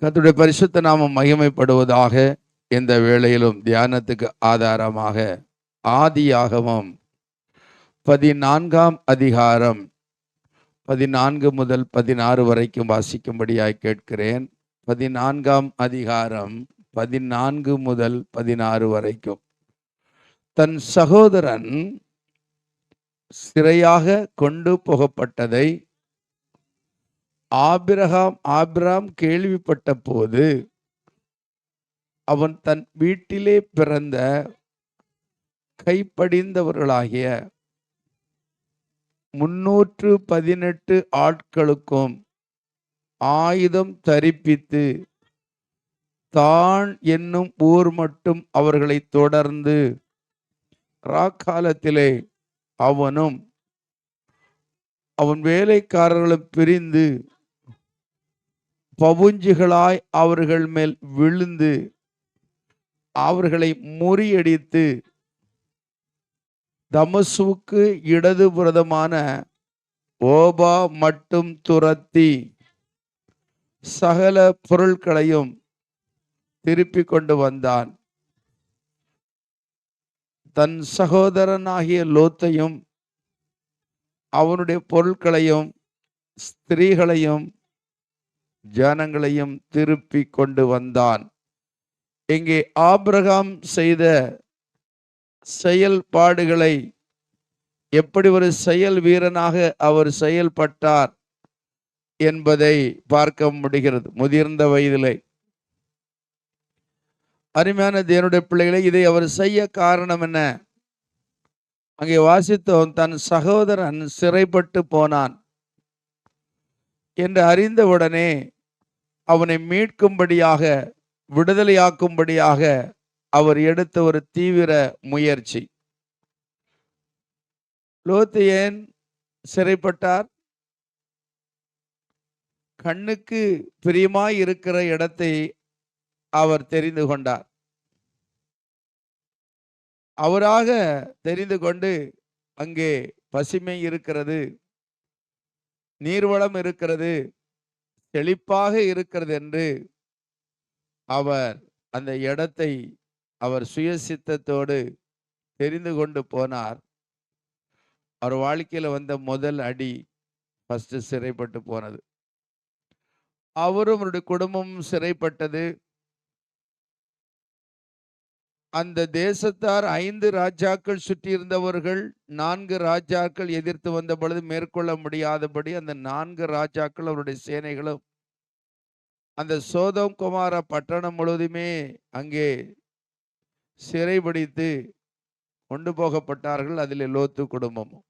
கர்த்தருடைய பரிசுத்த நாமம் மகிமைப்படுவதாக. இந்த வேளையிலும் தியானத்துக்கு ஆதாரமாக ஆதியாகமம் 14ஆம் அதிகாரம் 14 முதல் 16 வரைக்கும் வாசிக்கும்படியாய் கேட்கிறேன். 14ஆம் அதிகாரம் 14 முதல் 16 வரைக்கும். தன் சகோதரன் சிறையாக கொண்டு போகப்பட்டதை ஆபிரகாம் கேள்விப்பட்ட போது அவன் தன் வீட்டிலே பிறந்த கைப்படிந்தவர்களாகிய 318 ஆட்களுக்கும் ஆயுதம் தரிப்பித்து தான் என்னும் ஊர் மட்டும் அவர்களை தொடர்ந்து ராக்காலத்திலே அவனும் அவன் வேலைக்காரர்களும் பிரிந்து பவுஞ்சிகளாய் அவர்கள் மேல் விழுந்து அவர்களை முறியடித்து தமஸ்குக்கு இடதுபுறமான ஓபா மட்டும் துரத்தி சகல பொருட்களையும் திருப்பி கொண்டு வந்தான். தன் சகோதரனாகிய லோத்தையும் அவனுடைய பொருட்களையும் ஸ்திரீகளையும் ஜனங்களையும் திருப்பி கொண்டு வந்தான். இங்கே ஆபிரகாம் செய்த செயல்பாடுகளை, எப்படி ஒரு செயல் வீரனாக அவர் செயல்பட்டார் என்பதை பார்க்க முடிகிறது. முதிர்ந்த வயதிலே அருமையான தேவனுடைய பிள்ளைகளை, இதை அவர் செய்ய காரணம் என்ன? அங்கே வாசித்தோம், தன் சகோதரன் சிறைப்பட்டு போனான் என்று அறிந்தவுடனே அவனை மீட்கும்படியாக, விடுதலையாக்கும்படியாக அவர் எடுத்த ஒரு தீவிர முயற்சி. லோத்து ஏன் சிறைப்பட்டார்? கண்ணுக்கு பிரியமாய் இருக்கிற இடத்தை அவர் தெரிந்து கொண்டார். அவராக தெரிந்து கொண்டு அங்கே பசுமை இருக்கிறது, நீர்வளம் இருக்கிறது, செழிப்பாக இருக்கிறது என்று அவர் அந்த இடத்தை அவர் சுயசித்தத்தோடு தெரிந்து கொண்டு போனார். அவர் வாழ்க்கையில வந்த முதல் அடி ஃபர்ஸ்ட் சிறைப்பட்டு போனது. அவரும் அவருடைய குடும்பமும் சிறைப்பட்டது. அந்த தேசத்தார் 5 ராஜாக்கள் சுற்றி இருந்தவர்கள் 4 ராஜாக்கள் எதிர்த்து வந்த பொழுது மேற்கொள்ள முடியாதபடி அந்த 4 ராஜாக்கள் அவருடைய சேனைகளும் அந்த சோதோம் குமார பட்டணம் முழுவதுமே அங்கே சிறைபிடித்து கொண்டு போகப்பட்டார்கள். அதில் லோத்து குடும்பமும்.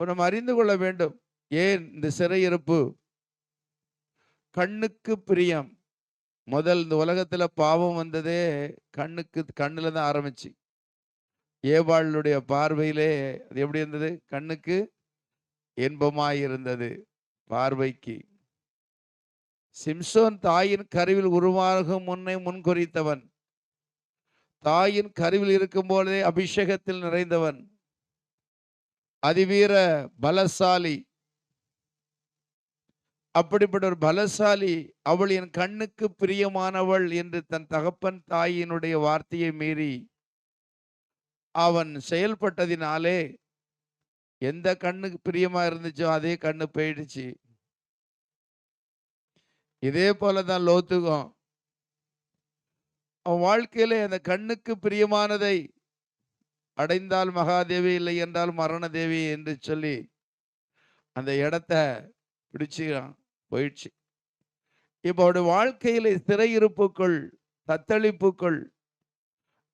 நம்ம அறிந்து கொள்ள வேண்டும், ஏன் இந்த சிறையிருப்பு? கண்ணுக்கு பிரியம். முதல் இந்த உலகத்துல பாவம் வந்ததே கண்ணுல தான் ஆரம்பிச்சு. ஏவாளுடைய பார்வையிலே அது எப்படி இருந்தது? கண்ணுக்கு இன்பமாய் இருந்தது பார்வைக்கு. சிம்சோன் தாயின் கருவில் உருவாகும் முன்னே முன்குறித்தவன். தாயின் கருவில் இருக்கும் போதே அபிஷேகத்தில் நிறைந்தவன், அதிவீர பலசாலி. அப்படிப்பட்ட ஒரு பலசாலி, அவள் என் கண்ணுக்கு பிரியமானவள் என்று தன் தகப்பன் தாயினுடைய வார்த்தையை மீறி அவன் செயல்பட்டதினாலே எந்த கண்ணுக்கு பிரியமா இருந்துச்சோ அதே கண்ணு போயிடுச்சு. இதே போலதான் லோத்துக்கும். அவன் வாழ்க்கையில அந்த கண்ணுக்கு பிரியமானதை அடைந்தால் மகாதேவி, இல்லை என்றால் மரண தேவி என்று சொல்லி அந்த இடத்த பிடிச்சு போயிடுச்சு. இப்போ அவருடைய வாழ்க்கையில சிறையிருப்புக்குள், தத்தளிப்புக்குள்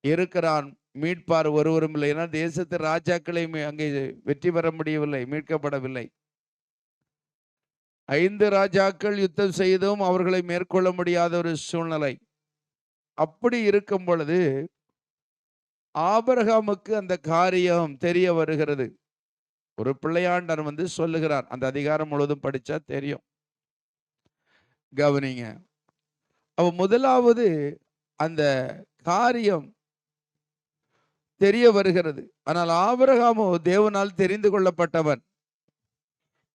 இருக்கிறான். மீட்பார் ஒருவரும் இல்லை. ஏன்னா தேசத்து ராஜாக்களை அங்கே வெற்றி பெற முடியவில்லை, மீட்கப்படவில்லை. 5 ராஜாக்கள் யுத்தம் செய்தும் அவர்களை மேற்கொள்ள முடியாத ஒரு சூழ்நிலை. அப்படி இருக்கும் பொழுது ஆபிரகாமுக்கு அந்த காரியம் தெரிய வருகிறது. ஒரு பிள்ளையாண்டர் சொல்லுகிறார். அந்த அதிகாரம் முழுவதும் படிச்சா தெரியும், கவனிங்க. அவ முதலாவது அந்த காரியம் தெரிய வருகிறது. ஆனால் ஆபிரகாமோ தேவனால் தெரிந்து கொள்ளப்பட்டவன்,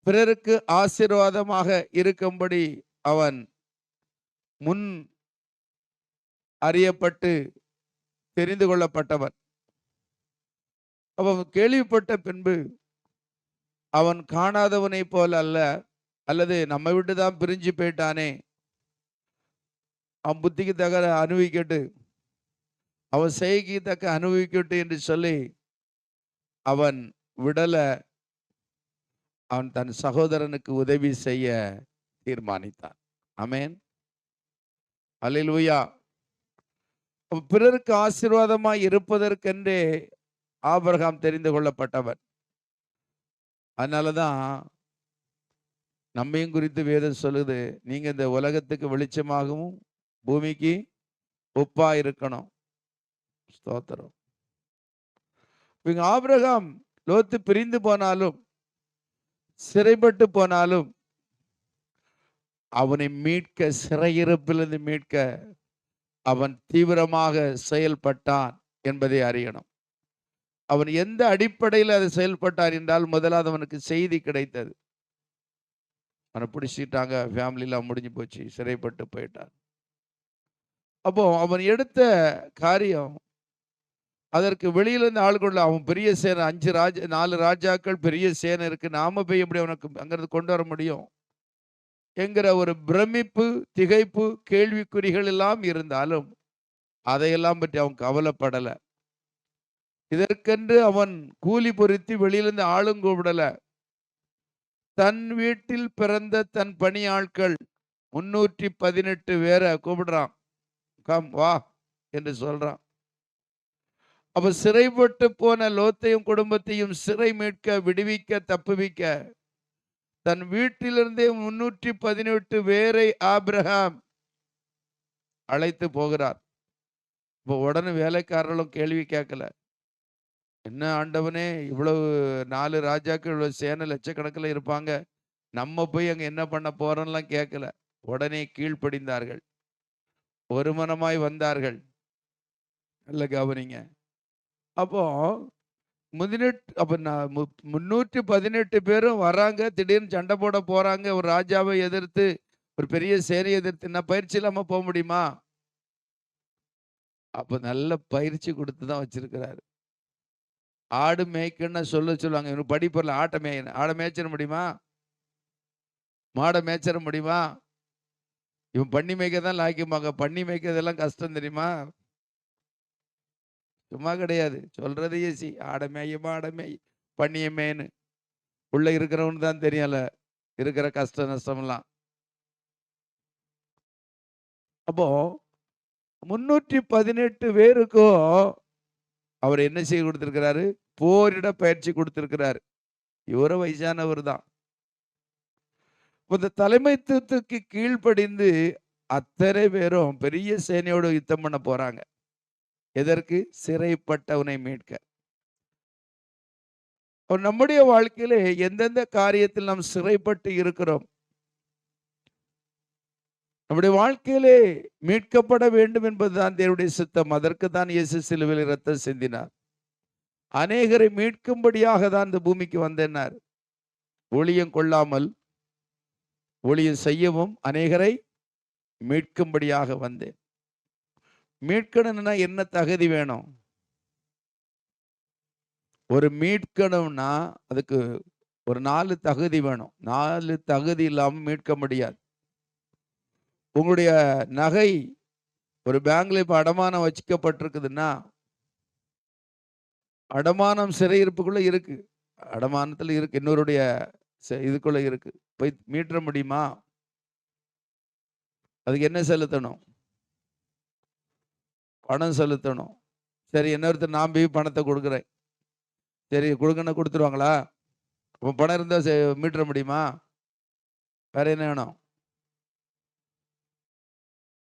பிறருக்கு ஆசீர்வாதமாக இருக்கும்படி அவன் முன் அறியப்பட்டு தெரிந்து கொள்ளப்பட்டவன். அவன் கேள்விப்பட்ட பின்பு அவன் காணாதவனை போல அல்ல, அல்லது நம்ம விட்டு தான் பிரிஞ்சு போயிட்டானே, அவன் புத்திக்கு தக்க அனுபவிக்கட்டு, அவன் செய்கைக்கு தக்க அனுபவிக்கட்டு என்று சொல்லி அவன் விடல. அவன் தன் சகோதரனுக்கு உதவி செய்ய தீர்மானித்தான். ஆமென், அல்லேலூயா. பிறருக்கு ஆசீர்வாதமாய் இருப்பதற்கென்றே ஆபிரகாம் தெரிந்து கொள்ளப்பட்டவன். அதனாலதான் நம்மையும் குறித்து வேதம் சொல்லுது, நீங்க இந்த உலகத்துக்கு வெளிச்சமாகவும் பூமிக்கு உப்பா இருக்கணும். ஸ்தோத்திரம். இவங்க ஆபிரகாம் லோத்து பிரிந்து போனாலும் சிறைப்பட்டு போனாலும் அவனை மீட்க, சிறையிருப்பிலிருந்து மீட்க அவன் தீவிரமாக செயல்பட்டான் என்பதை அறியணும். அவன் எந்த அடிப்படையில் அதை செயல்பட்டான் என்றால், முதலாவது அவனுக்கு செய்தி கிடைத்தது. அவனை பிடிச்சிட்டாங்க, ஃபேமிலியெல்லாம் முடிஞ்சு போச்சு, சிறைப்பட்டு போயிட்டான். அப்போ அவன் எடுத்த காரியம், அதற்கு வெளியிலிருந்து ஆளுக்குள்ள அவன் பெரிய சேனை, 4 ராஜாக்கள், பெரிய சேனை இருக்கு, நாம போய் எப்படி அவனுக்கு அங்கிருந்து கொண்டு வர முடியும் என்கிற ஒரு பிரமிப்பு, திகைப்பு, கேள்விக்குறிகள் எல்லாம் இருந்தாலும் அதையெல்லாம் பற்றி அவன் கவலைப்படல. இதற்கென்று அவன் கூலி பொருத்தி வெளியிலிருந்து ஆளும் கூப்பிடல. தன் வீட்டில் பிறந்த தன் பணியாட்கள் 318 பேரை கூப்பிடுறான், கம் வா என்று சொல்றான். அப்ப சிறைப்பட்டு போன லோத்தையும் குடும்பத்தையும் சிறை மீட்க, விடுவிக்க, தப்புவிக்க தன் வீட்டிலிருந்தே 318 பேரை ஆபிரகாம் அழைத்து போகிறார். இப்போ உடனே வேலைக்காரர்களும் கேள்வி கேட்கல, என்ன ஆண்டவனே, இவ்வளவு 4 ராஜாக்கள், இவ்வளவு சேனை லட்சக்கணக்கில் இருப்பாங்க, நம்ம போய் அங்க என்ன பண்ண போறோம்லாம் கேட்கல. உடனே கீழ்ப்படிந்தார்கள், ஒரு மனமாய் வந்தார்கள். நல்ல கவனிங்க. அப்போ 318 பேரும் வராங்க, திடீர்னு சண்டை போட போறாங்க. ஒரு ராஜாவை எதிர்த்து, ஒரு பெரிய சேனையை எதிர்த்து. என்ன பயிற்சி இல்லாம போக முடியுமா? அப்ப நல்ல பயிற்சி கொடுத்து தான் வச்சிருக்கிறாரு. ஆடு மேய்க்கன்னு சொல்லுவாங்க, இவனுக்கு படிப்பொருள். ஆடை மேய்ச்சிட முடியுமா? மாடை மேய்ச்சிட முடியுமா? இவன் பண்ணி மேய்க்க தான் லாய்க்குமாங்க. பண்ணி மேய்க்கிறதெல்லாம் கஷ்டம் தெரியுமா? சும்மா கிடையாது. சொல்றது ஈஸி, ஆடை மேய், பண்ணிய மேய்னு. உள்ள இருக்கிறவனு தான் தெரியல இருக்கிற கஷ்ட நஷ்டம்லாம். அப்போ 318 பேருக்கும் அவர் என்ன செய்ய கொடுத்திருக்கிறாரு? போரிட பயிற்சி கொடுத்திருக்கிறாரு. இவர வயசானவர் தான். இந்த தலைமைத்துவத்துக்கு கீழ்ப்படிந்து அத்தனை பேரும் பெரிய சேனையோடு யுத்தம் பண்ண போறாங்க. எதற்கு? சிறைப்பட்டவனை மீட்க. நம்முடைய வாழ்க்கையிலே எந்தெந்த காரியத்தில் நாம் சிறைப்பட்டு இருக்கிறோம், நம்முடைய வாழ்க்கையிலே மீட்கப்பட வேண்டும் என்பதுதான் தேவனுடைய சித்தம். அதற்கு தான் இயேசு சிலுவையில் இரத்தம் சிந்தினார். அநேகரை மீட்கும்படியாக தான் இந்த பூமிக்கு வந்தேனார். ஊழியம் கொள்ளாமல் ஊழியம் செய்யவும், அநேகரை மீட்கும்படியாக வந்தேன். மீட்கணும்னா என்ன தகுதி வேணும்? ஒரு மீட்கணும்னா அதுக்கு ஒரு 4 தகுதி வேணும். 4 தகுதி இல்லாமல் மீட்க முடியாது. உங்களுடைய நகை ஒரு பேங்க்ல இப்ப அடமானம் வச்சுக்கப்பட்டிருக்குதுன்னா, அடமானம் சிறையிருப்புக்குள்ள இருக்கு, அடமானத்துல இருக்கு, இன்னொருடைய இதுக்குள்ள இருக்கு. போய் மீட்ற முடியுமா? அதுக்கு என்ன செலுத்தணும்? பணம் செலுத்தணும். சரி, இன்னொருத்தர் நான் போய் பணத்தை கொடுக்குறேன், சரி கொடுக்கணும், கொடுத்துருவாங்களா? அப்போ பணம் இருந்தால் மீட்ற முடியுமா? வேற என்ன வேணும்?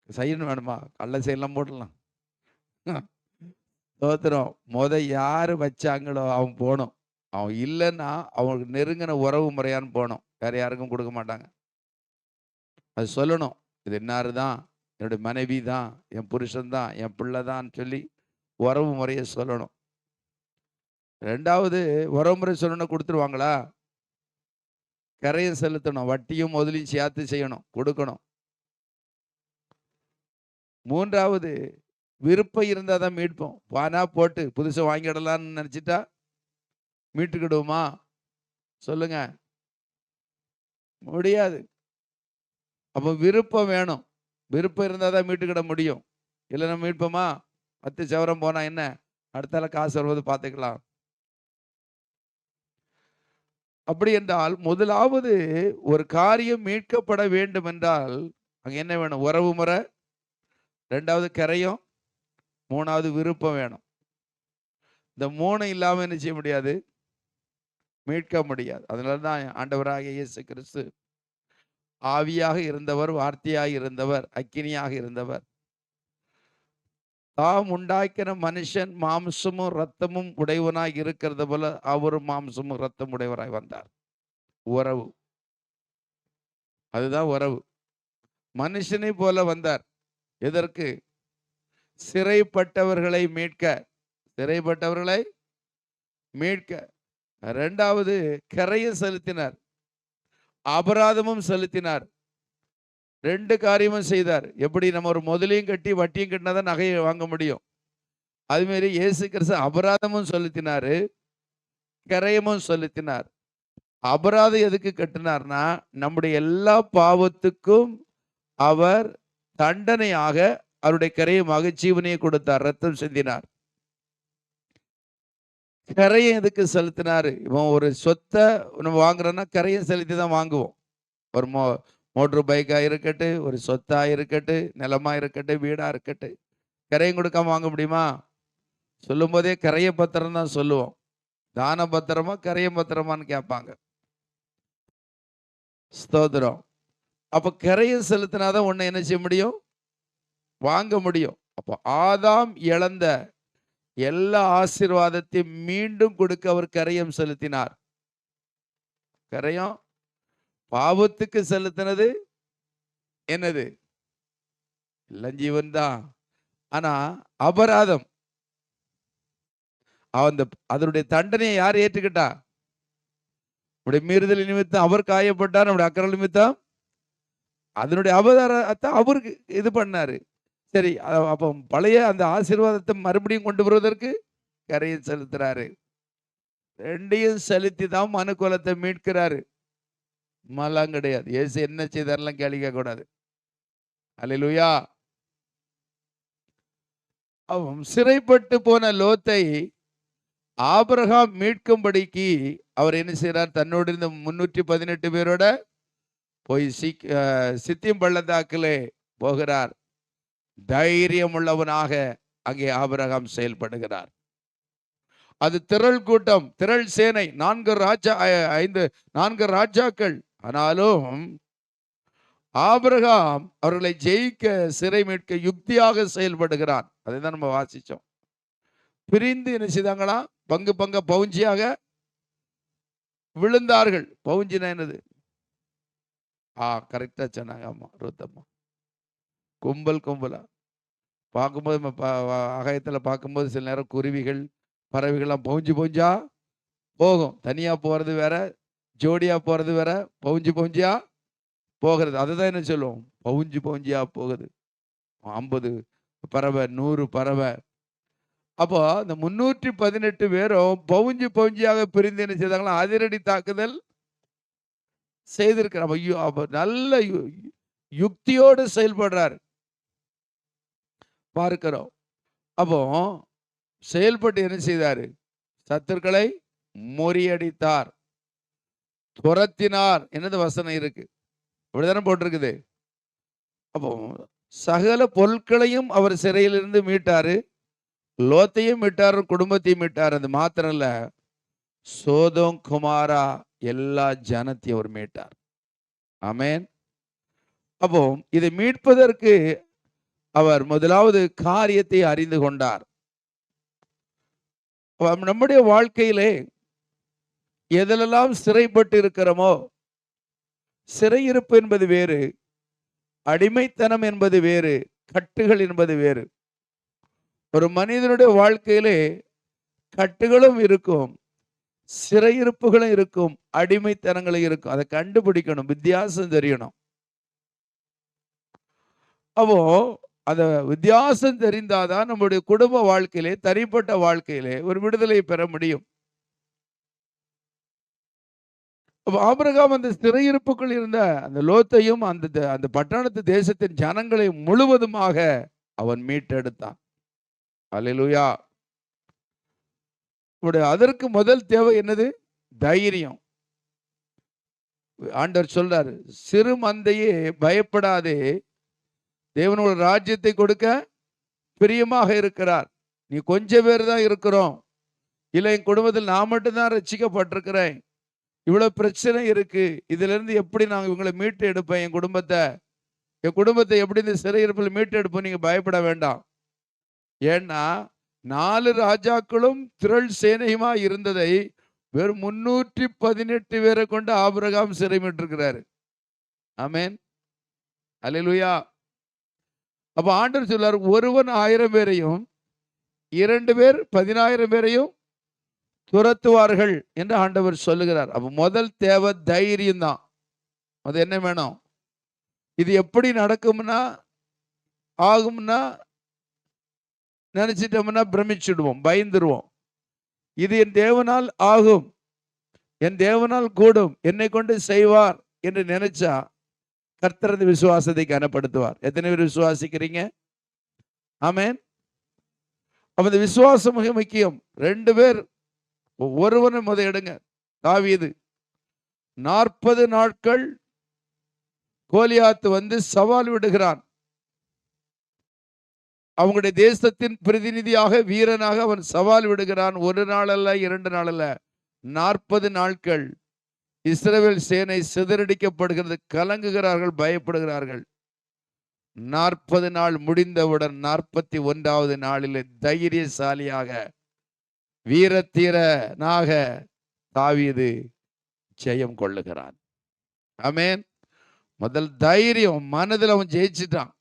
செய்யணும் வேணுமா? கள்ள செய்யலாம், போடலாம். தோத்திரம். யாரு வச்சாங்களோ அவன் போகணும். அவன் இல்லைன்னா அவனுக்கு நெருங்கின உறவு முறையான்னு போகணும். வேற யாருக்கும் கொடுக்க மாட்டாங்க. அது சொல்லணும், இது என்னாரு தான், என்னுடைய மனைவி தான், என் புருஷன் தான், என் பிள்ளை தான் சொல்லி உறவு முறையை சொல்லணும். 2வது, உறவு முறை சொல்லணும், கொடுத்துருவாங்களா? கரையும் செலுத்தணும், வட்டியும் முதலையும் சேர்த்து செய்யணும், கொடுக்கணும். மூன்றாவது, விருப்பம் இருந்தால் தான் மீட்போம். வானா போட்டு புதுசை வாங்கிடலான்னு நினச்சிட்டா மீட்டுக்கிடுவோமா? சொல்லுங்க, முடியாது. அப்போ விருப்பம் வேணும். விருப்பம் இருந்தால் தான் மீட்டுக்கிட முடியும். இல்லைன்னா மீட்போமா? 10 சவரம் போனா என்ன, அடுத்தால காசு வருவது பார்த்துக்கலாம். அப்படி என்றால் முதலாவது ஒரு காரியம் மீட்கப்பட வேண்டும் என்றால் அங்க என்ன வேணும்? உறவு முறை, 2வது கரையும், 3வது விருப்பம் வேணும். இந்த 3 இல்லாம என்ன செய்ய முடியாது? மீட்க முடியாது. அதனால தான் ஆண்டவராகிய இயேசு கிறிஸ்து ஆவியாக இருந்தவர், வார்த்தையாக இருந்தவர், அக்கினியாக இருந்தவர். தாம் உண்டாக்கின மனுஷன் மாம்சமும் ரத்தமும் உடையவனாய் இருக்கிறது போல அவரும் மாம்சமும் ரத்தம் உடையவராய் வந்தார். உறவு, அதுதான் உறவு. மனுஷனை போல வந்தார். எதற்கு? சிறைப்பட்டவர்களை மீட்க. சிறைப்பட்டவர்களை மீட்க. 2வது கரையும் செலுத்தினார், அபராதமும் செலுத்தினார். 2 காரியமும் செய்தார். எப்படி நம்ம ஒரு முதலையும் கட்டி வட்டியும் கட்டினாதான் நகையை வாங்க முடியும், அதுமாரி இயேசு கிறிஸ்து அபராதமும் செலுத்தினாரு, கரையமும் செலுத்தினார். அபராதம் எதுக்கு கட்டினார்னா, நம்முடைய எல்லா பாவத்துக்கும் அவர் தண்டனையாக அவருடைய கரையமாக ஜீவனையை கொடுத்தார், ரத்தம் சிந்தினார். கரையும் எதுக்கு செலுத்தினாரு? இவன் ஒரு சொத்தை நம்ம வாங்குறோன்னா கரையும் செலுத்தி தான் வாங்குவோம். ஒரு மோட்ரு பைக்கா இருக்கட்டு, ஒரு சொத்தா இருக்கட்டு, நிலமா இருக்கட்டு, வீடா இருக்கட்டு, கரையும் கொடுக்காம வாங்க முடியுமா? சொல்லும் போதே கரைய பத்திரம் தான் சொல்லுவோம். தான பத்திரமா கரைய பத்திரமான்னு கேட்பாங்க. ஸ்தோத்திரம். அப்ப கரையும் செலுத்தினாதான் உன்னை என்ன செய்ய முடியும்? வாங்க முடியும். அப்போ ஆதாம் இழந்த எல்லா ஆசீர்வாதத்தையும் மீண்டும் கொடுக்க அவர் கரையம் செலுத்தினார். கரையம் பாவத்துக்கு செலுத்தினது என்னது? இளஞ்சீவன் தான். ஆனா அபராதம், அதனுடைய தண்டனையை யார் ஏற்றுக்கிட்டா? நம்முடைய மீறுதல் நிமித்தம் அவர் காயப்பட்டார், நம்முடைய அக்கறை நிமித்தம் அதனுடைய அபராதத்தை அவருக்கு இது பண்ணாரு. சரி, அப்போ பழைய அந்த ஆசீர்வாதத்தை மறுபடியும் கொண்டு வருவதற்கு கரையை செலுத்துறாரு. 2யும் செலுத்தி தான் மனு குலத்தை மீட்கிறாரு. மலாம் கிடையாது. இயேசு என்ன செய்தாரெல்லாம் கேள்வி கேட்க கூடாது. அல்லேலூயா. அவன் சிறைப்பட்டு போன லோத்தை ஆபிரகாம் மீட்கும்படிக்கு அவர் என்ன செய்யறார்? தன்னோடு இருந்த 318 பேரோட போய் சித்திம் பள்ளத்தாக்கிலே போகிறார். தைரியம் உள்ளவனாக அங்கே ஆபிரகாம் செயல்படுகிறார். அது திரள் கூட்டம், திரள் சேனை, 4 ராஜாக்கள். ஆனாலும் ஆபிரகாம் அவர்களை ஜெயிக்க, சிறை மீட்க யுக்தியாக செயல்படுகிறார். அதை தான் நம்ம வாசிச்சோம். பிரிந்து என்ன செய்தாங்களா? பங்கு பங்க பவுஞ்சியாக விழுந்தார்கள். பவுஞ்சினா என்னது? கரெக்டா சொன்னாங்க. ஆமா, ரூத்தம்மா. கும்பலா பார்க்கும்போது ஆகாயத்தில் பார்க்கும்போது சில நேரம் குருவிகள், பறவைகள்லாம் பவுஞ்சா போகும். தனியா போறது வேற, ஜோடியா போறது வேற, பவுஞ்சியா போகிறது. அதுதான் என்ன சொல்லுவோம்? பவுஞ்சியா போகுது. 50 பறவை, 100 பறவை. அப்போ இந்த 318 பேரும் பவுஞ்சியாக பிரிந்து என்ன செய்தாங்களா? அதிரடி தாக்குதல் செய்திருக்கிறார். ஐயோ, நல்ல யுக்தியோடு செயல்படுறார் பார்க்கிறோம். அப்போ செயல்பட்டு என்ன செய்தாரு? சத்துருக்களை முறியடித்தார், துரத்தினார். என்னது வசனம் இருக்கு, இப்படிதானே போட்டிருக்குது. அப்போ சகல பொருட்களையும் அவர் சிறையிலிருந்து மீட்டாரு, லோத்தையும் மீட்டார், குடும்பத்தையும் மீட்டார். அது மாத்திரம் இல்ல, சோதோம் குமாரா எல்லா ஜனத்தையும் அவர் மீட்டார். ஆமென். அப்போ இதை மீட்பதற்கு அவர் முதலாவது காரியத்தை அறிந்து கொண்டார். நம்முடைய வாழ்க்கையிலே எதிலெல்லாம் சிறைப்பட்டு இருக்கிறோமோ, சிறையிருப்பு என்பது வேறு, அடிமைத்தனம் என்பது வேறு, கட்டுகள் என்பது வேறு. ஒரு மனிதனுடைய வாழ்க்கையிலே கட்டுகளும் இருக்கும், சிறையிருப்புகளும் இருக்கும், அடிமைத்தனங்களும் இருக்கும். அதை கண்டுபிடிக்கணும், வித்தியாசம் தெரியணும். அப்போ அந்த வித்தியாசம் தெரிந்தாதான் நம்முடைய குடும்ப வாழ்க்கையிலே, தனிப்பட்ட வாழ்க்கையிலே ஒரு விடுதலை பெற முடியும். ஆபிரகாம் அந்த சிறையிருப்புக்குள் இருந்த அந்த லோத்தையும் அந்த பட்டணத்து தேசத்தின் ஜனங்களை முழுவதுமாக அவன் மீட்டெடுத்தான். அல்லேலூயா. அதற்கு முதல் தேவை என்னது? தைரியம். ஆண்டவர் சொல்றாரு, சிறு மந்தையே பயப்படாதே, தேவனோட ராஜ்யத்தை கொடுக்க பிரியமாக இருக்கிறார். நீ கொஞ்சம் பேர் தான் இருக்கிறோம், இல்லை என் குடும்பத்தில் நான் மட்டும்தான் ரட்சிக்கப்பட்டிருக்கிறேன், இவ்வளவு பிரச்சனை இருக்கு, இதுல இருந்து எப்படி நாங்க இவங்களை மீட்டு எடுப்பேன், என் குடும்பத்தை எப்படி இந்த சிறையிருப்பில் மீட்டு எடுப்போம், நீங்க பயப்பட வேண்டாம். ஏன்னா 4 ராஜாக்களும் திரள் சேனையுமா இருந்ததை வெறும் 318 பேரை கொண்டு ஆபிரகாம் சிறை மீட்டிருக்கிறாரு. ஆமென், அல்லேலூயா. அப்ப ஆண்டவர் சொல்றார், ஒருவன் 1000 பேரையும் 2 பேர் 10,000 பேரையும் துரத்துவார்கள் என்று ஆண்டவர் சொல்லுகிறார். அப்ப முதல் தேவை தைரியம் தான். அது என்ன வேணும்? இது எப்படி நடக்கும்னா, ஆகும்னா நினைச்சிட்டோம்னா பிரமிச்சிடுவோம், பயந்துருவோம். இது என் தேவனால் ஆகும், என் தேவனால் கூடும், என்னை கொண்டு செய்வார் என்று நினைச்சா கர்த்தரது விசுவாசத்தை கனப்படுத்துவார். எத்தனை பேர் விசுவாசிக்கிறீங்க? ஆமென். அப்ப இந்த விசுவாசம் மிக முக்கியம். 2 பேர், ஒருவனை முதல் எடுங்க. தாவீது 40 நாட்கள் கோலியாத்து வந்து சவால் விடுகிறான். அவங்களுடைய தேசத்தின் பிரதிநிதியாக, வீரனாக அவன் சவால் விடுகிறான். 1 நாள் அல்ல, 2 நாள் அல்ல, 40 நாட்கள் இஸ்ரவேல் சேனை சிதறடிக்கப்படுகிறது, கலங்குகிறார்கள், பயப்படுகிறார்கள். 40 நாள் முடிந்தவுடன் 41வது நாளில் தைரியசாலியாக, வீரத்தீரனாக தாவீது ஜெயம் கொள்ளுகிறான். ஆமென். முதல் தைரியம், மனதில் அவன் ஜெயிச்சிட்டான்.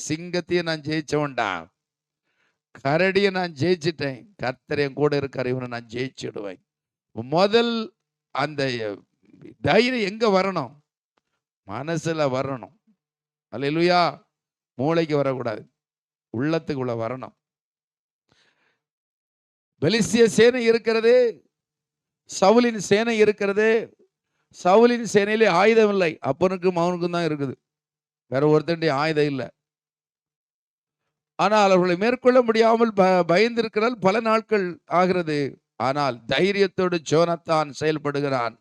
சிங்கத்தையும் நான் ஜெயிச்சவன்டா, கரடிய நான் ஜெயிச்சிட்டேன், கர்த்தர் என் கூட இருக்கார், இவனை நான் ஜெயிச்சிடுவேன். முதல் அந்த தைரியம் எங்க வரணும்? மனசுல வரணும். அல்லேலூயா. மூளைக்கு வரக்கூடாது, உள்ளத்துக்குள்ள வரணும். பெலிஸ்திய சேனை இருக்கிறது, சவுலின் சேனை இருக்கிறது. சவுலின் சேனையிலே ஆயுதம் இல்லை, அப்பனுக்கும் அவனுக்கும் தான் இருக்குது, வேற ஒருத்தண்டி ஆயுதம் இல்லை. ஆனால் அவர்களை மேற்கொள்ள முடியாமல் பயந்திருக்கிறால் பல நாட்கள் ஆகிறது. ஆனால் தைரியத்தோடு ஜோனத்தான் செயல்படுகிறான்.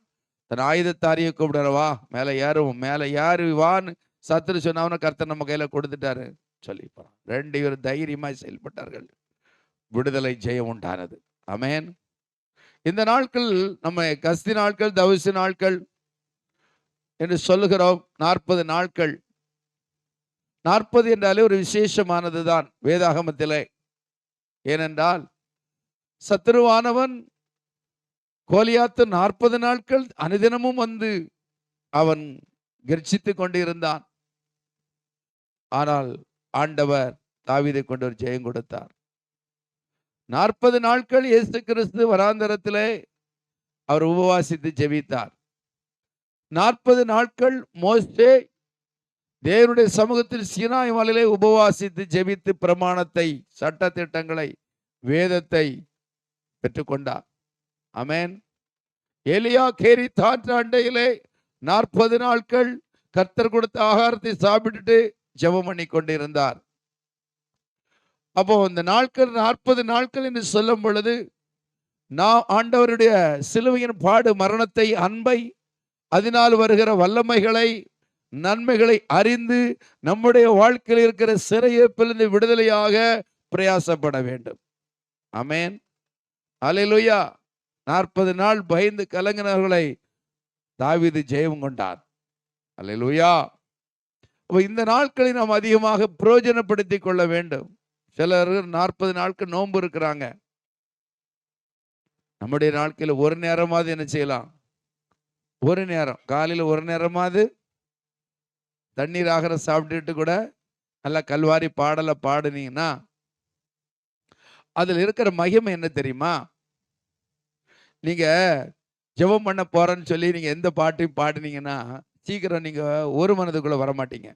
தன் ஆயுதத்தாரியை கூப்பிடுறவா, மேலே ஏறுவோம், மேலே ஏறுவான்னு சத்துரு சொன்னவன கர்த்தர் நம்ம கையில கொடுத்துட்டாரு சொல்லி 2 பேரும் தைரியமாய் செயல்பட்டார்கள். விடுதலை ஜெயம் உண்டானது. ஆமென். இந்த நாட்கள் நம்ம கஸ்தி நாட்கள், தவசு நாட்கள் என்று சொல்லுகிறோம். 40 நாட்கள். 40 என்றாலே ஒரு விசேஷமானது தான் வேதாகமத்திலே. ஏனென்றால் சத்துருவானவன் கோலியாத்து 40 நாட்கள் அனுதினமும் வந்து அவன் கர்ஜித்துக் கொண்டிருந்தான். ஆனால் ஆண்டவர் தாவீதை கொண்டு ஒரு ஜெயம் கொடுத்தார். 40 நாட்கள் இயேசு கிறிஸ்து வராந்தரத்திலே அவர் உபவாசித்து ஜெபித்தார். 40 நாட்கள் மோசே தேவனுடைய சமூகத்தில் சீனாய் மலையிலே உபவாசித்து ஜெபித்து பிரமாணத்தை, சட்ட திட்டங்களை, வேதத்தை பெற்றுக்கொண்டார். ஆமென். எலியா கேரித் ஆற்றண்டையிலே 40 நாட்கள் கர்த்தர் கொடுத்த ஆகாரத்தை சாப்பிட்டுட்டு ஜெபம் பண்ணி கொண்டிருந்தார். அப்போ இந்த நாட்கள் 40 நாட்கள் என்று சொல்லும் பொழுது, நான் ஆண்டவருடைய சிலுவையின் பாடு, மரணத்தை, அன்பை, அதனால் வருகிற வல்லமைகளை, நன்மைகளை அறிந்து நம்முடைய வாழ்க்கையில் இருக்கிற சிறையிருப்பிலிருந்து விடுதலையாக பிரயாசப்பட வேண்டும். ஆமென். அல்லேலூயா. 40 நாள் பயந்து கலங்கினவர்களை தாவீது ஜெயம் கொண்டார். அல்லேலூயா. இந்த நாட்களை நாம் அதிகமாக பிரயோஜனப்படுத்திக் கொள்ள வேண்டும். சிலர் 40 நாட்கள் நோன்பு இருக்கிறாங்க. நம்முடைய நாட்களில் ஒரு நேரமாவது என்ன செய்யலாம்? ஒரு நேரம், காலையில் ஒரு நேரமாவது தண்ணீர் ஆகாரம் சாப்பிட்டுட்டு கூட நல்லா கல்வாரி பாடலை பாடுனீங்கன்னா அதுல இருக்கிற மகிமை என்ன தெரியுமா? நீங்க ஜெபம் பண்ண போறேன்னு சொல்லி நீங்க எந்த பாட்டையும் பாடுனீங்கன்னா சீக்கிரம் நீங்க ஒரு மனதுக்குள்ள வரமாட்டீங்க.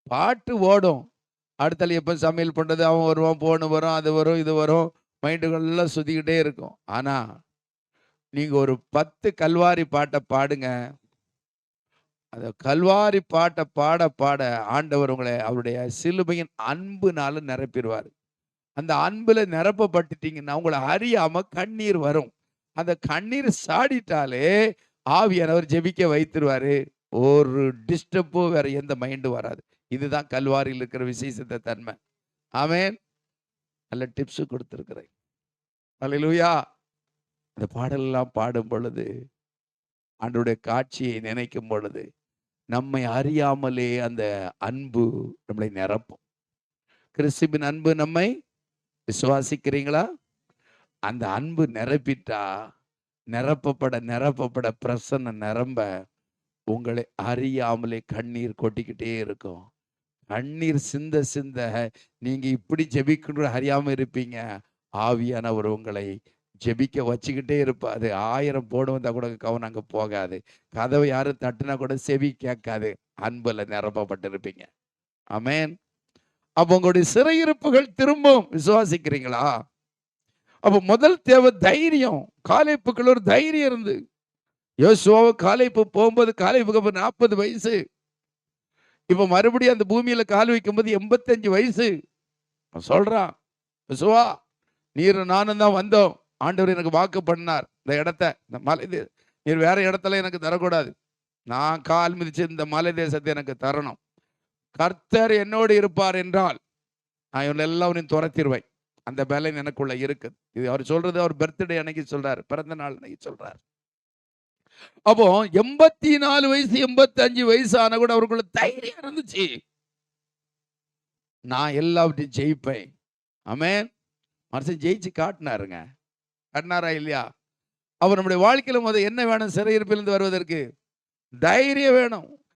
பாட்டு ஓடும். அடுத்தால எப்ப சமையல் பண்றது, அவன் வருவான், போன் வரும், அது வரும், இது வரும். மைண்டுக்குள்ள சுத்திக்கிட்டே இருக்கும். ஆனா நீங்க ஒரு 10 கல்வாரி பாட்ட பாடுங்க. அந்த கல்வாரி பாட்ட பாட பாட ஆண்டவர் உங்களை அவருடைய சிலுவையின் அன்புனால நிரப்பிடுவார். அந்த அன்புல நிரப்பப்பட்டுட்டீங்கன்னா உங்களை அறியாம கண்ணீர் வரும். அந்த கண்ணீர் சாடிட்டாலே ஆவியானவர் ஜெபிக்க வைத்துருவாரு. ஒரு டிஸ்டர்போ வேற எந்த மைண்டும் வராது. இதுதான் கல்வாரியில் இருக்கிற விசேஷத்த தன்மை. ஆமென். நல்ல டிப்ஸ் கொடுத்திருக்கிறேன். அல்லேலூயா. அந்த பாடலெல்லாம் பாடும் பொழுது ஆண்டவருடைய காட்சியை நினைக்கும் பொழுது நம்மை அறியாமலே அந்த அன்பு நம்மளை நிரப்பும். கிறிஸ்துவின் அன்பு நம்மை விசுவாசிக்கிறீங்களா? அந்த அன்பு நிரப்பிட்டா நிரப்பப்பட நிரப்பப்பட பிரசன்னம் நிரம்ப உங்களை அறியாமலே கண்ணீர் கொட்டிக்கிட்டே இருக்கும். கண்ணீர் சிந்த சிந்த நீங்க இப்படி ஜெபிக்கணும் அறியாம இருப்பீங்க. ஆவியானவர் உங்களை ஜெபிக்க வச்சுக்கிட்டே இருப்பாரு. 1000 போடு வந்தா கூட கவனம் அங்க போகாது. கதவை யாரும் தட்டுனா கூட செவி கேட்காது. அன்புல நிரப்பப்பட்டிருப்பீங்க. ஆமென். அப்போ உங்களுடைய சிறையிருப்புகள் திரும்பும். விசுவாசிக்கிறீங்களா? அப்போ முதல் தேவை தைரியம். காலேப்புக்குள்ள ஒரு தைரியம் இருந்து யோசுவாவை காலேப்பு போகும்போது காலேப்புக்கு 40 வயசு. இப்ப மறுபடியும் அந்த பூமியில கால் வைக்கும்போது 85 வயசு. சொல்றான், யோசுவா நீரும் நானும் தான் வந்தோம். ஆண்டவர் எனக்கு வாக்கு பண்ணார். இந்த இடத்த இந்த மலை நீர் வேற இடத்துல எனக்கு தரக்கூடாது. நான் கால் மிதிச்சு இந்த மலை தேசத்தை எனக்கு தரணும். கர்த்தர் என்னோடு இருப்பார் என்றால் நான் இவங்க எல்லாரையும் துரத்திடுவேன். அந்த பலன் எனக்குள்ள இருக்குது. இது அவர் சொல்றது அவர் பர்த்டே அன்னைக்கு சொல்றாரு, பிறந்த நாள் அன்னைக்கு சொல்றாரு. அப்போ 84 வயசு 85 வயசு ஆன கூட அவருக்குள்ள தைரியம் இருந்துச்சு. நான் எல்லாவற்றையும் ஜெயிப்பேன். ஆமென். மனுஷன் ஜெயிச்சு காட்டினாருங்க. காட்டினாரா இல்லையா? அவர் நம்முடைய வாழ்க்கையில என்ன வேணும்? சிறையிருப்பிலிருந்து வருவதற்கு தைரியம் வேணும்.